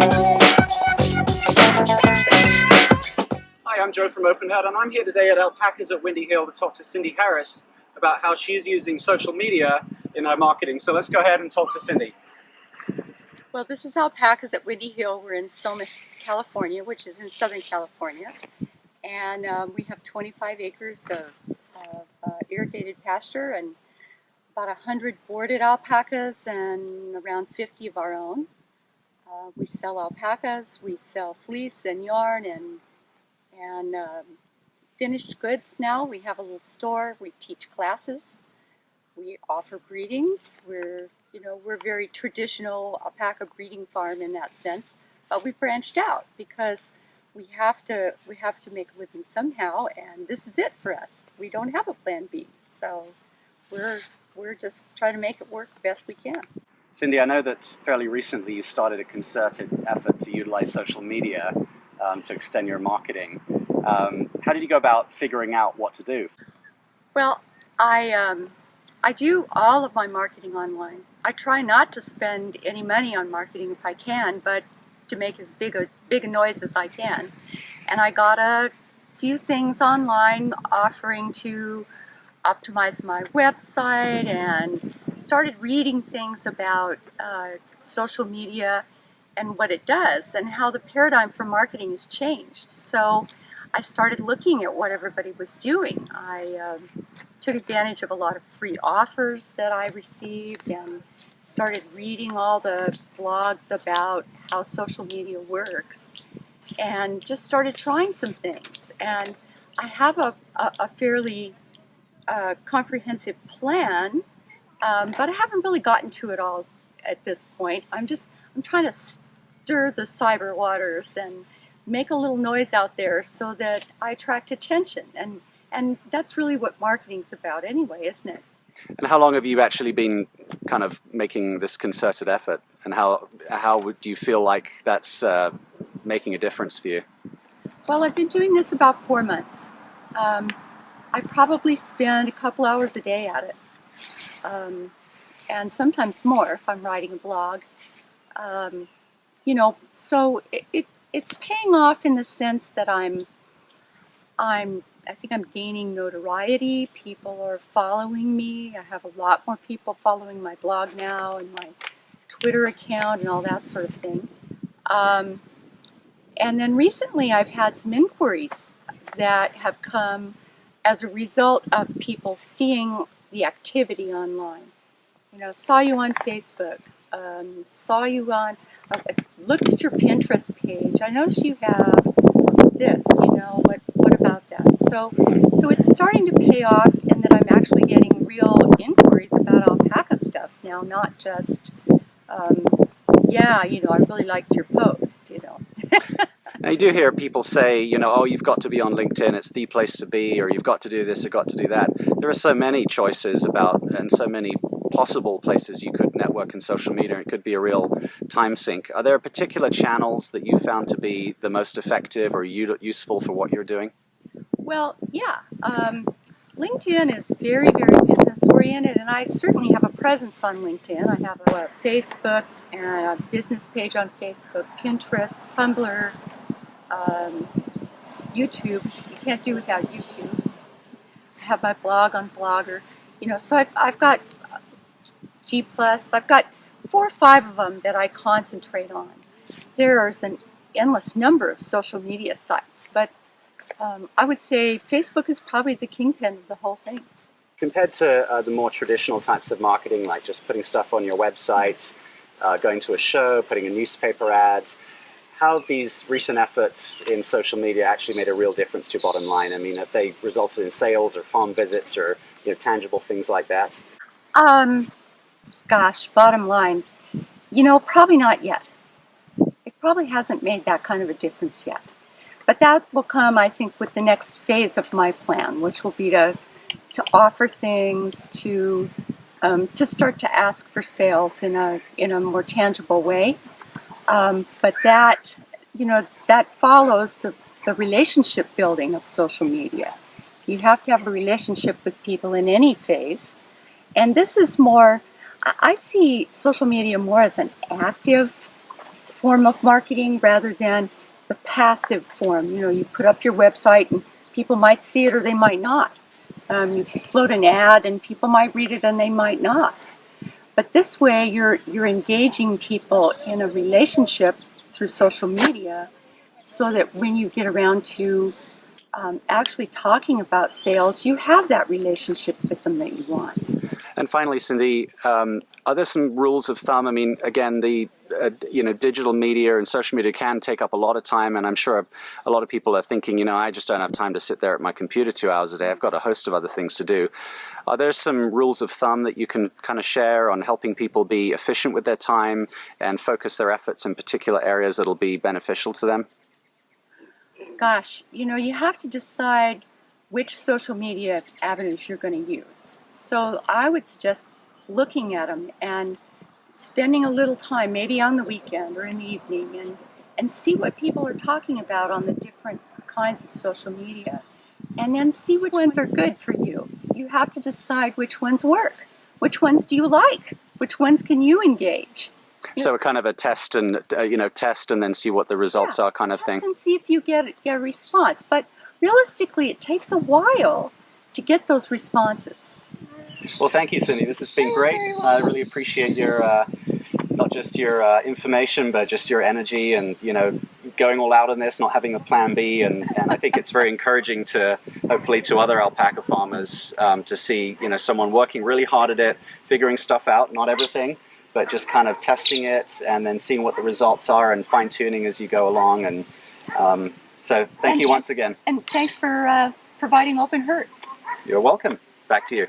Hi, I'm Joe from OpenNet, and I'm here today at Alpacas at Windy Hill to talk to Cindy Harris about how she's using social media in her marketing. So let's go ahead and talk to Cindy. Well, this is Alpacas at Windy Hill. We're in Somas, California, which is in Southern California. And we have 25 acres of irrigated pasture and about 100 boarded alpacas and around 50 of our own. We sell alpacas, we sell fleece and yarn and finished goods now. We have a little store, we teach classes, we offer breedings. We're a very traditional alpaca breeding farm in that sense, but we branched out because we have to make a living somehow, and this is it for us. We don't have a plan B, so we're just trying to make it work the best we can. Cindy, I know that fairly recently you started a concerted effort to utilize social media to extend your marketing. How did you go about figuring out what to do? Well, I do all of my marketing online. I try not to spend any money on marketing if I can, but to make as big a noise as I can. And I got a few things online offering to optimize my website and started reading things about social media and what it does and how the paradigm for marketing has changed. So I started looking at what everybody was doing. I took advantage of a lot of free offers that I received and started reading all the blogs about how social media works and just started trying some things. And I have a fairly comprehensive plan, but I haven't really gotten to it all at this point. I'm trying to stir the cyber waters and make a little noise out there so that I attract attention. And that's really what marketing's about anyway, isn't it? And how long have you actually been kind of making this concerted effort? And how do you feel like that's making a difference for you? Well, I've been doing this about 4 months. I probably spend a couple hours a day at it. And sometimes more if I'm writing a blog. So it's paying off in the sense that I think I'm gaining notoriety. People are following me. I have a lot more people following my blog now and my Twitter account and all that sort of thing. And then recently I've had some inquiries that have come as a result of people seeing the activity online. Saw you on Facebook, looked at your Pinterest page. I noticed you have this, what about that? So it's starting to pay off, and that I'm actually getting real inquiries about alpaca stuff now, not just, I really liked your post, Now you do hear people say, oh, you've got to be on LinkedIn, it's the place to be, or you've got to do this, you've got to do that. There are so many choices and so many possible places you could network in social media. It could be a real time sink. Are there particular channels that you found to be the most effective or useful for what you're doing? Well, yeah. LinkedIn is very, very business oriented, and I certainly have a presence on LinkedIn. I have a Facebook and a business page on Facebook, Pinterest, Tumblr, YouTube. You can't do without YouTube. I have my blog on Blogger. So I've got G+. I've got 4 or 5 of them that I concentrate on. There's an endless number of social media sites, but I would say Facebook is probably the kingpin of the whole thing. Compared to the more traditional types of marketing, like just putting stuff on your website, going to a show, putting a newspaper ad, how have these recent efforts in social media actually made a real difference to your bottom line? I mean, have they resulted in sales or farm visits or tangible things like that? Gosh, bottom line, probably not yet. It probably hasn't made that kind of a difference yet. But that will come, I think, with the next phase of my plan, which will be to offer things, to start to ask for sales in a more tangible way. But that follows the relationship building of social media. You have to have a relationship with people in any phase. And this is more, I see social media more as an active form of marketing rather than the passive form. You know, you put up your website and people might see it or they might not. You float an ad and people might read it and they might not. But this way you're engaging people in a relationship through social media so that when you get around to actually talking about sales, you have that relationship with them that you want. And finally, Cindy, are there some rules of thumb? I mean, again, the digital media and social media can take up a lot of time, and I'm sure a lot of people are thinking, I just don't have time to sit there at my computer 2 hours a day. I've got a host of other things to do. Are there some rules of thumb that you can kind of share on helping people be efficient with their time and focus their efforts in particular areas that'll be beneficial to them? Gosh, you have to decide which social media avenues you're going to use. So I would suggest looking at them and spending a little time, maybe on the weekend or in the evening, and see what people are talking about on the different kinds of social media. And then see which ones are good for you. You have to decide which ones work. Which ones do you like? Which ones can you engage? So kind of a test and test and then see what the results are, kind of thing. Test and see if you get a response. But realistically, it takes a while to get those responses. Well, thank you, Cindy. This has been great. I really appreciate your not just your information, but just your energy and going all out on this, not having a plan B. And I think it's very encouraging to hopefully to other alpaca farmers to see someone working really hard at it, figuring stuff out, not everything, but just kind of testing it and then seeing what the results are and fine-tuning as you go along. And so thank you once again. And thanks for providing Open Hurt. You're welcome. Back to you.